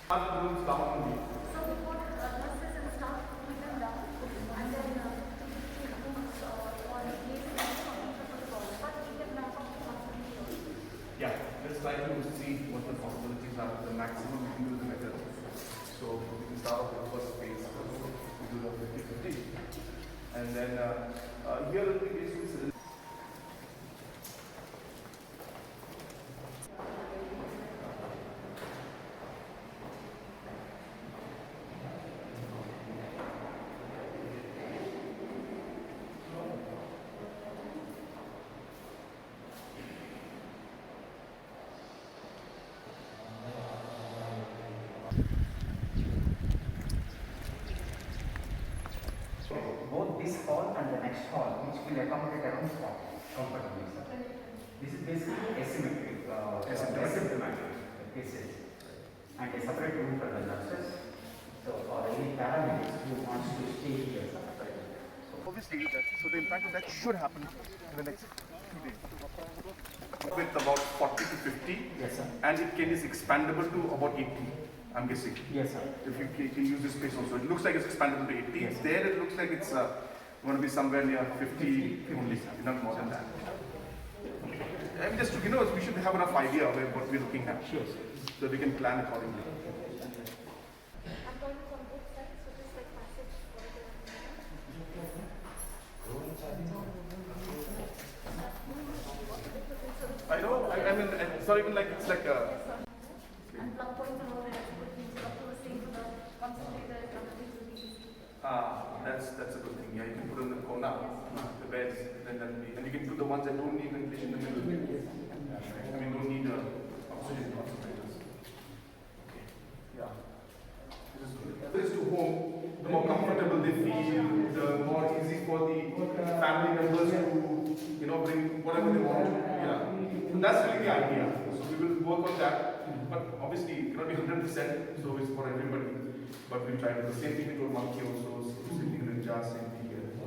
Other rooms down only. So we put nurses and staff to put them down, and then we rooms for placing them on each of the floors. But we can map out the possibilities. Yeah, let's try to see what the possibilities are. The maximum we can do the better. So we can start off with the first phase. We do the 50-50. And then here will be basically. Both this hall and the next hall, which will accommodate around 40 comfortably, sir. This is basically asymmetric, asymptomatic cases, and a separate room for the nurses. So, for any paramedics who wants to stay here, sir. Obviously, so the impact of that should happen in the next few days. With about 40 to 50, Yes, sir. and it is expandable to about 80. I'm guessing. Yes, sir. If you can use this space also, it looks like it's expandable to 80. Yes. There, it looks like it's going to be somewhere near 50 only, not more than that. I mean, just to, we should have enough idea of what we're looking at, Sure, sir. so we can plan accordingly. I'm going from both sides, so just like passage for the. I know. I mean, it's not even like it's like a. And plug points and all that, which means up to the same for the concentrator, and everything will be easy. That's a good thing. Yeah, you can put in the corner, the beds, then and you can put the ones that don't need ventilation in the middle. I mean, don't need oxygen concentrators. Okay. Yeah. This is good. This to home, the more comfortable they feel, the more easy for the family members to, bring whatever they want to. Yeah. And that's really the idea. So we will work on that. But obviously, it cannot be 100%, so it's for everybody. But we try to do the same thing with Monkey also, so sitting in the jar, same